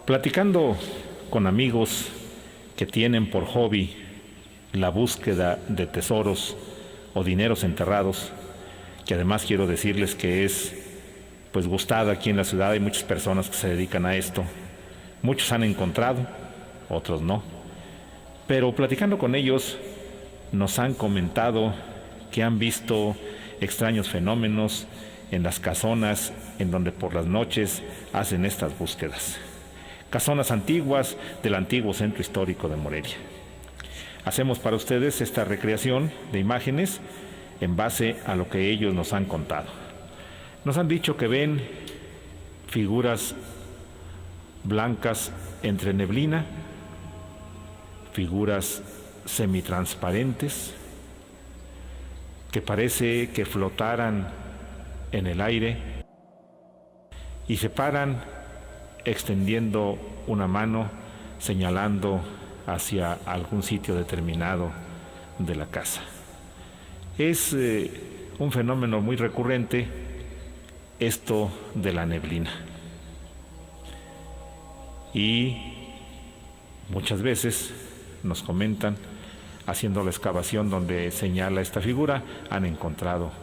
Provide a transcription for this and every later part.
Platicando con amigos que tienen por hobby la búsqueda de tesoros o dineros enterrados, que además quiero decirles que es pues gustada aquí en la ciudad. Hay muchas personas que se dedican a esto. Muchos han encontrado, otros no. Pero platicando con ellos nos han comentado que han visto extraños fenómenos en las casonas en donde por las noches hacen estas búsquedas. Casonas antiguas del antiguo centro histórico de Morelia. Hacemos para ustedes esta recreación de imágenes en base a lo que ellos nos han contado. Nos han dicho que ven figuras blancas entre neblina, figuras semitransparentes, que parece que flotaran en el aire y se paran extendiendo una mano, señalando hacia algún sitio determinado de la casa. Es un fenómeno muy recurrente esto de la neblina. Y muchas veces nos comentan, haciendo la excavación donde señala esta figura, han encontrado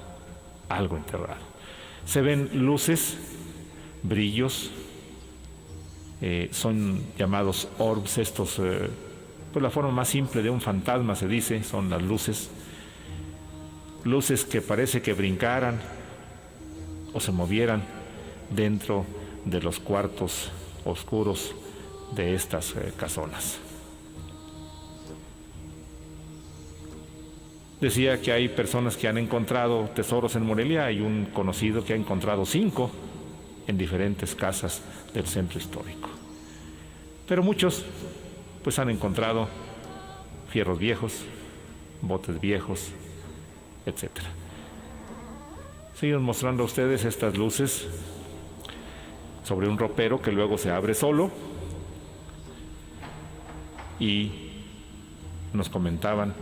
algo enterrado. Se ven luces, brillos, son llamados orbs, estos, pues la forma más simple de un fantasma se dice, son las luces que parece que brincaran o se movieran dentro de los cuartos oscuros de estas casonas. Decía que hay personas que han encontrado tesoros en Morelia. Hay un conocido que ha encontrado 5 en diferentes casas del centro histórico. Pero muchos pues han encontrado fierros viejos, botes viejos, etc. Seguimos mostrando a ustedes estas luces sobre un ropero que luego se abre solo, y nos comentaban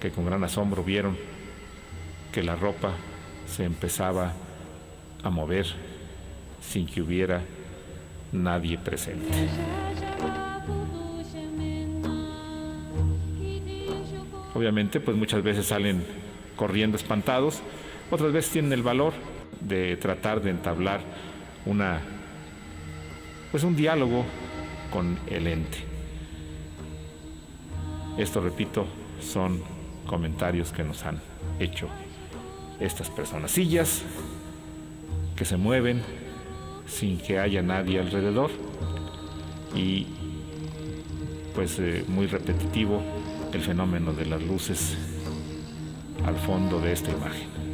que con gran asombro vieron que la ropa se empezaba a mover sin que hubiera nadie presente. Obviamente, pues muchas veces salen corriendo espantados, otras veces tienen el valor de tratar de entablar un diálogo con el ente. Esto, repito, son comentarios que nos han hecho estas personas. Sillas que se mueven sin que haya nadie alrededor, y pues muy repetitivo el fenómeno de las luces al fondo de esta imagen.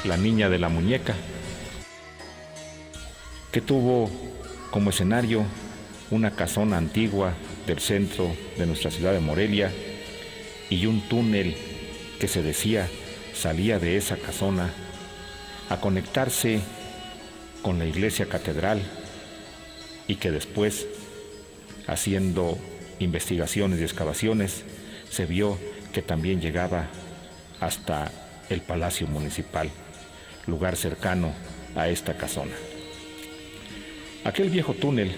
La niña de la muñeca, que tuvo como escenario una casona antigua del centro de nuestra ciudad de Morelia y un túnel que se decía salía de esa casona a conectarse con la iglesia catedral, y que después, haciendo investigaciones y excavaciones, se vio que también llegaba hasta el Palacio Municipal, lugar cercano a esta casona. Aquel viejo túnel,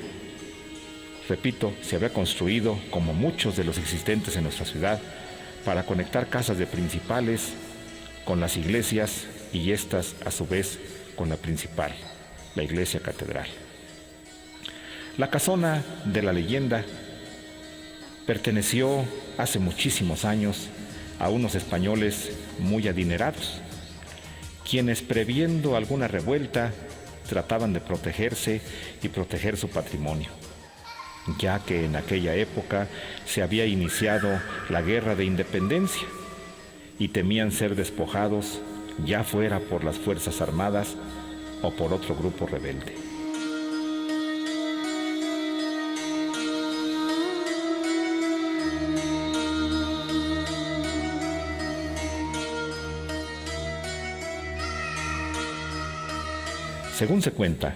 repito, se había construido, como muchos de los existentes en nuestra ciudad, para conectar casas de principales con las iglesias, y estas a su vez con la principal, la iglesia catedral. La casona de la leyenda perteneció hace muchísimos años a unos españoles muy adinerados, quienes, previendo alguna revuelta, trataban de protegerse y proteger su patrimonio, ya que en aquella época se había iniciado la Guerra de Independencia y temían ser despojados, ya fuera por las Fuerzas Armadas o por otro grupo rebelde. Según se cuenta,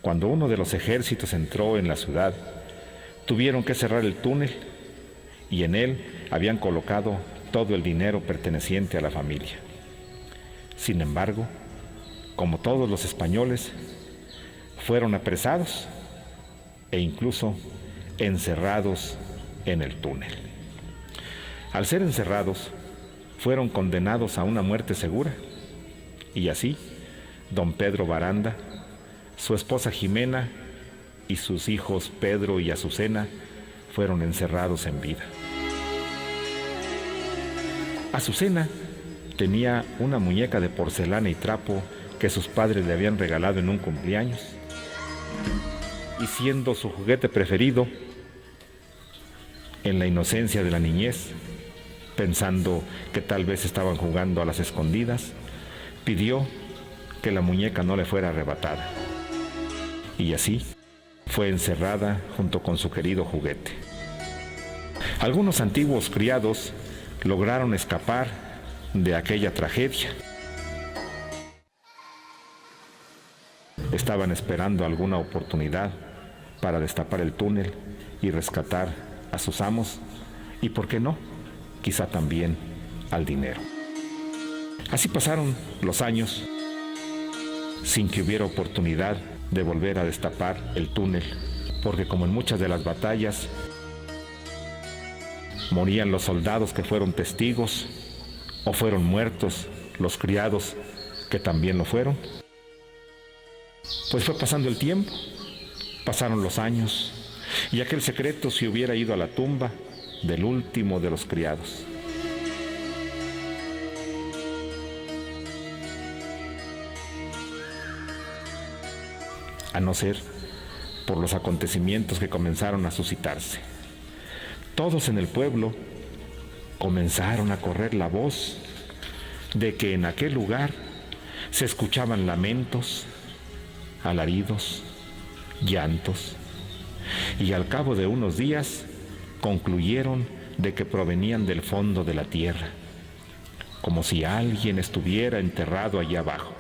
cuando uno de los ejércitos entró en la ciudad, tuvieron que cerrar el túnel y en él habían colocado todo el dinero perteneciente a la familia. Sin embargo, como todos los españoles, fueron apresados e incluso encerrados en el túnel. Al ser encerrados, fueron condenados a una muerte segura y así, don Pedro Baranda, su esposa Jimena y sus hijos Pedro y Azucena fueron encerrados en vida. Azucena tenía una muñeca de porcelana y trapo que sus padres le habían regalado en un cumpleaños, y siendo su juguete preferido, en la inocencia de la niñez, pensando que tal vez estaban jugando a las escondidas, pidió que la muñeca no le fuera arrebatada. Y así fue encerrada junto con su querido juguete. Algunos antiguos criados lograron escapar de aquella tragedia. Estaban esperando alguna oportunidad para destapar el túnel y rescatar a sus amos y, ¿por qué no?, quizá también al dinero. Así pasaron los años sin que hubiera oportunidad de volver a destapar el túnel, porque como en muchas de las batallas, morían los soldados que fueron testigos o fueron muertos los criados que también lo fueron. Pues fue pasando el tiempo, pasaron los años y aquel secreto se hubiera ido a la tumba del último de los criados. A no ser por los acontecimientos que comenzaron a suscitarse. Todos en el pueblo comenzaron a correr la voz de que en aquel lugar se escuchaban lamentos, alaridos, llantos, y al cabo de unos días concluyeron de que provenían del fondo de la tierra, como si alguien estuviera enterrado allá abajo.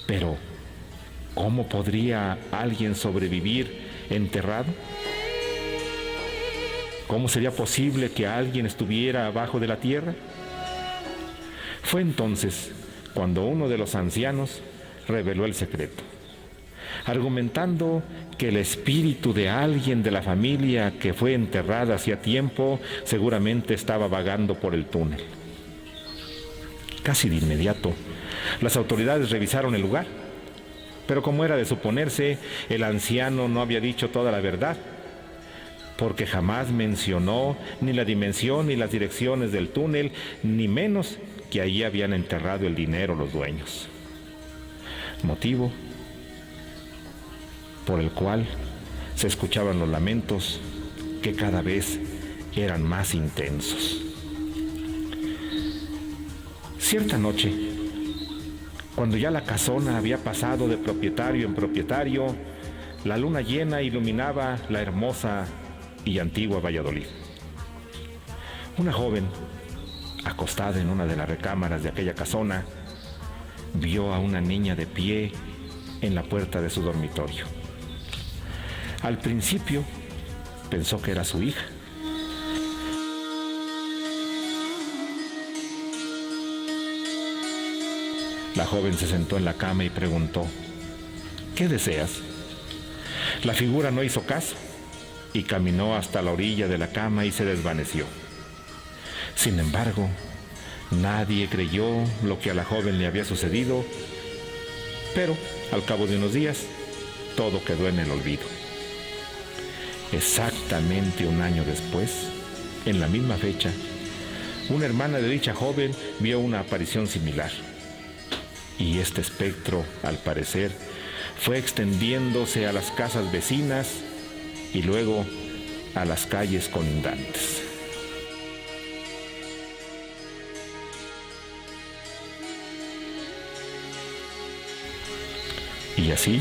Pero, ¿cómo podría alguien sobrevivir enterrado? ¿Cómo sería posible que alguien estuviera abajo de la tierra? Fue entonces cuando uno de los ancianos reveló el secreto, argumentando que el espíritu de alguien de la familia que fue enterrada hacía tiempo seguramente estaba vagando por el túnel. Casi de inmediato, las autoridades revisaron el lugar, pero como era de suponerse, el anciano no había dicho toda la verdad, porque jamás mencionó ni la dimensión ni las direcciones del túnel, ni menos que allí habían enterrado el dinero los dueños. Motivo por el cual se escuchaban los lamentos que cada vez eran más intensos. Cierta noche, cuando ya la casona había pasado de propietario en propietario, la luna llena iluminaba la hermosa y antigua Valladolid. Una joven, acostada en una de las recámaras de aquella casona, vio a una niña de pie en la puerta de su dormitorio. Al principio pensó que era su hija. La joven se sentó en la cama y preguntó: ¿qué deseas? La figura no hizo caso y caminó hasta la orilla de la cama y se desvaneció. Sin embargo, nadie creyó lo que a la joven le había sucedido, pero al cabo de unos días, todo quedó en el olvido. Exactamente un año después, en la misma fecha, una hermana de dicha joven vio una aparición similar. Y este espectro, al parecer, fue extendiéndose a las casas vecinas y luego a las calles colindantes. Y así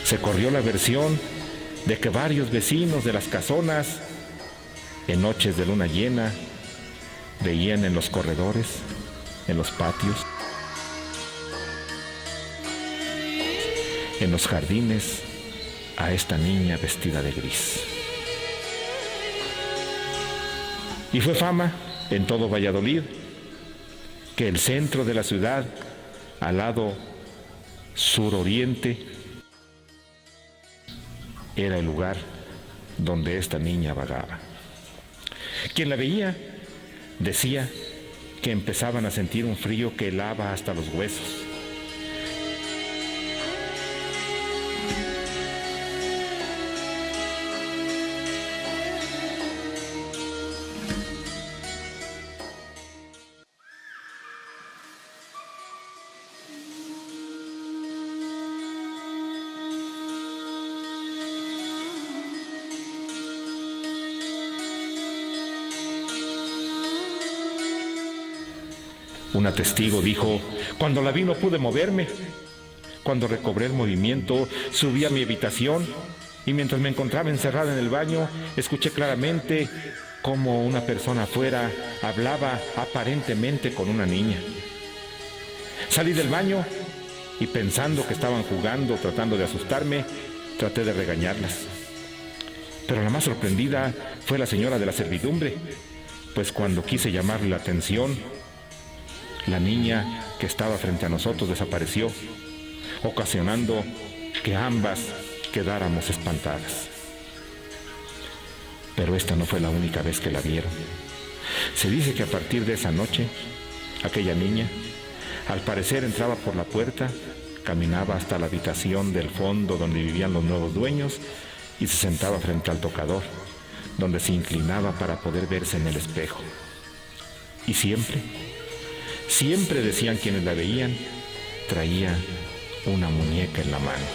se corrió la versión de que varios vecinos de las casonas, en noches de luna llena, veían en los corredores, en los patios, en los jardines a esta niña vestida de gris. Y fue fama en todo Valladolid que el centro de la ciudad, al lado suroriente, era el lugar donde esta niña vagaba. Quien la veía decía que empezaban a sentir un frío que helaba hasta los huesos. Una testigo dijo: cuando la vi no pude moverme. Cuando recobré el movimiento, subí a mi habitación y mientras me encontraba encerrada en el baño, escuché claramente cómo una persona afuera hablaba aparentemente con una niña. Salí del baño y pensando que estaban jugando, tratando de asustarme, traté de regañarlas. Pero la más sorprendida fue la señora de la servidumbre, pues cuando quise llamarle la atención, la niña que estaba frente a nosotros desapareció, ocasionando que ambas quedáramos espantadas. Pero esta no fue la única vez que la vieron. Se dice que a partir de esa noche, aquella niña, al parecer entraba por la puerta, caminaba hasta la habitación del fondo donde vivían los nuevos dueños y se sentaba frente al tocador, donde se inclinaba para poder verse en el espejo. Y siempre decían quienes la veían, traía una muñeca en la mano.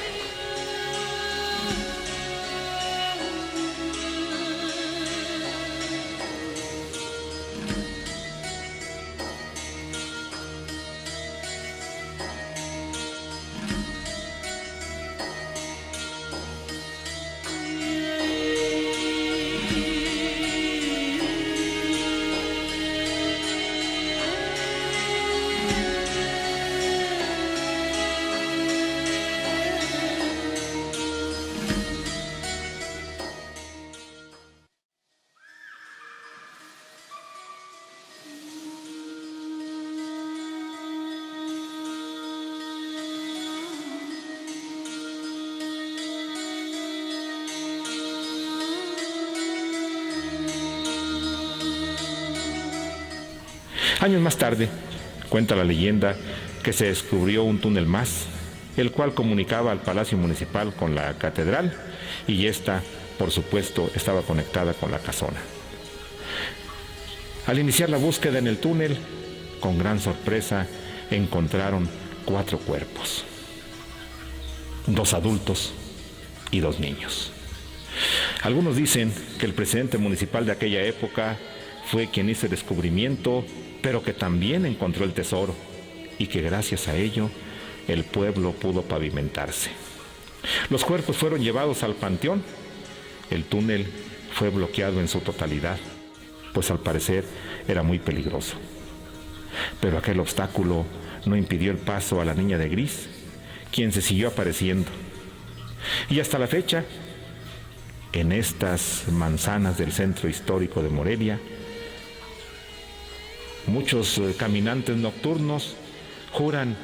Años más tarde, cuenta la leyenda que se descubrió un túnel más, el cual comunicaba al Palacio Municipal con la catedral y esta, por supuesto, estaba conectada con la casona. Al iniciar la búsqueda en el túnel, con gran sorpresa, encontraron 4 cuerpos, 2 adultos y 2 niños. Algunos dicen que el presidente municipal de aquella época fue quien hizo el descubrimiento, pero que también encontró el tesoro y que gracias a ello el pueblo pudo pavimentarse. Los cuerpos fueron llevados al panteón. El túnel fue bloqueado en su totalidad, pues al parecer era muy peligroso. Pero aquel obstáculo no impidió el paso a la niña de gris, quien se siguió apareciendo. Y hasta la fecha, en estas manzanas del centro histórico de Morelia, muchos caminantes nocturnos juran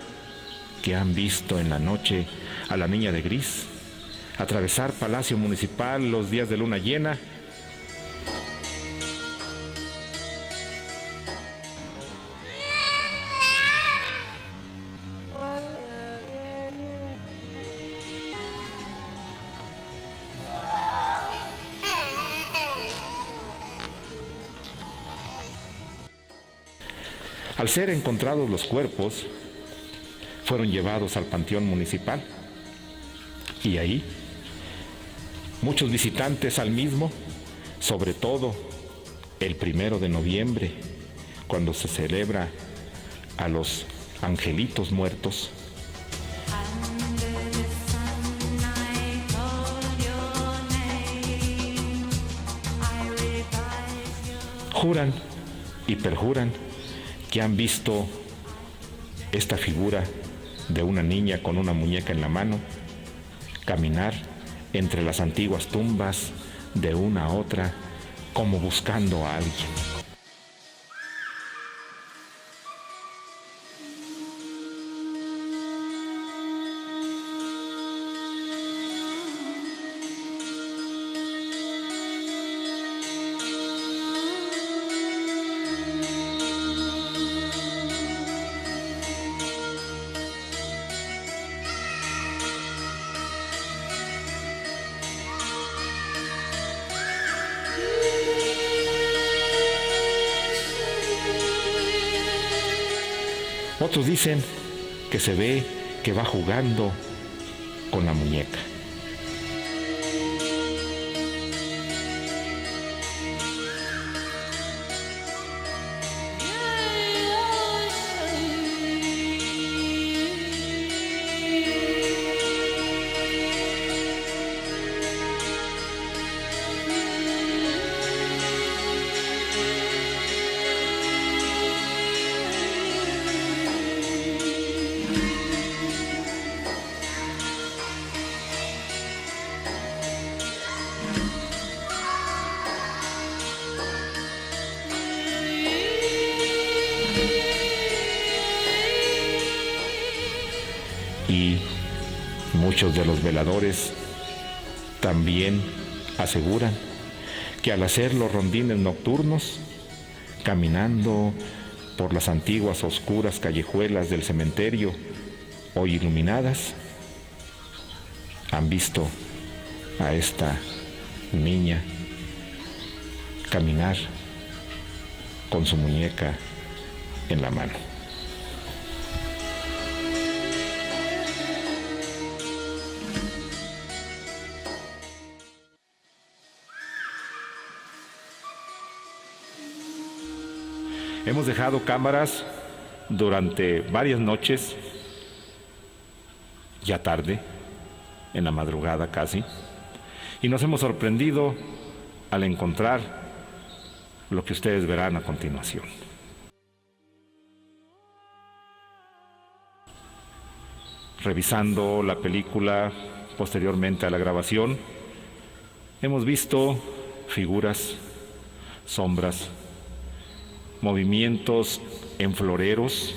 que han visto en la noche a la niña de gris atravesar Palacio Municipal los días de luna llena. Al ser encontrados los cuerpos, fueron llevados al panteón municipal y ahí muchos visitantes al mismo, sobre todo el 1 de noviembre, cuando se celebra a los angelitos muertos, juran y perjuran que han visto esta figura de una niña con una muñeca en la mano caminar entre las antiguas tumbas de una a otra como buscando a alguien. Otros dicen que se ve que va jugando con la muñeca. Y muchos de los veladores también aseguran que al hacer los rondines nocturnos, caminando por las antiguas oscuras callejuelas del cementerio hoy iluminadas, han visto a esta niña caminar con su muñeca en la mano. Hemos dejado cámaras durante varias noches, ya tarde, en la madrugada casi, y nos hemos sorprendido al encontrar lo que ustedes verán a continuación. Revisando la película posteriormente a la grabación, hemos visto figuras, sombras, movimientos en floreros,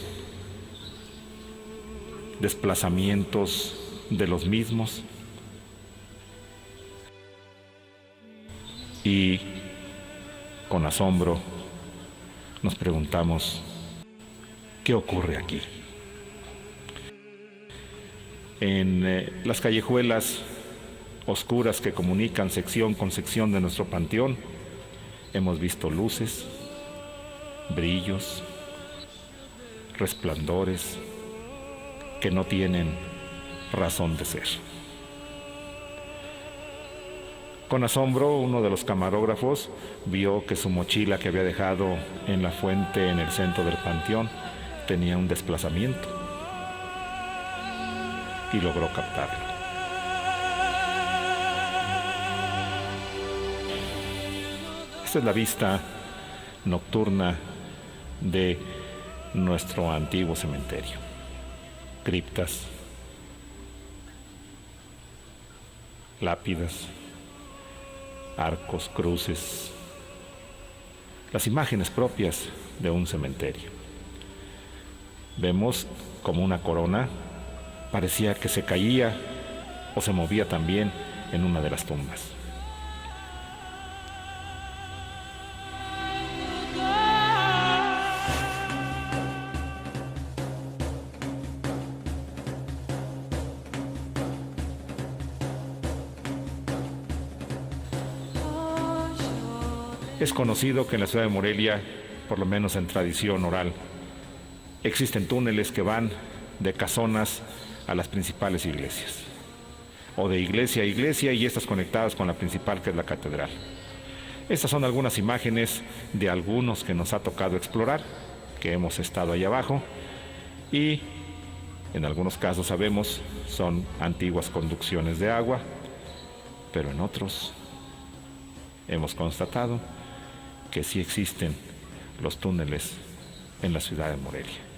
desplazamientos de los mismos, y con asombro nos preguntamos, ¿qué ocurre aquí? En las callejuelas oscuras que comunican sección con sección de nuestro panteón, hemos visto luces, brillos, resplandores que no tienen razón de ser. Con asombro, uno de los camarógrafos vio que su mochila que había dejado en la fuente en el centro del panteón tenía un desplazamiento y logró captarlo. Esta es la vista nocturna de nuestro antiguo cementerio. Criptas, lápidas, arcos, cruces, las imágenes propias de un cementerio. Vemos como una corona parecía que se caía o se movía también en una de las tumbas. Es conocido que en la ciudad de Morelia, por lo menos en tradición oral, existen túneles que van de casonas a las principales iglesias, o de iglesia a iglesia, y estas conectadas con la principal, que es la catedral. Estas son algunas imágenes de algunos que nos ha tocado explorar, que hemos estado ahí abajo, y en algunos casos sabemos son antiguas conducciones de agua, pero en otros hemos constatado que sí existen los túneles en la ciudad de Morelia.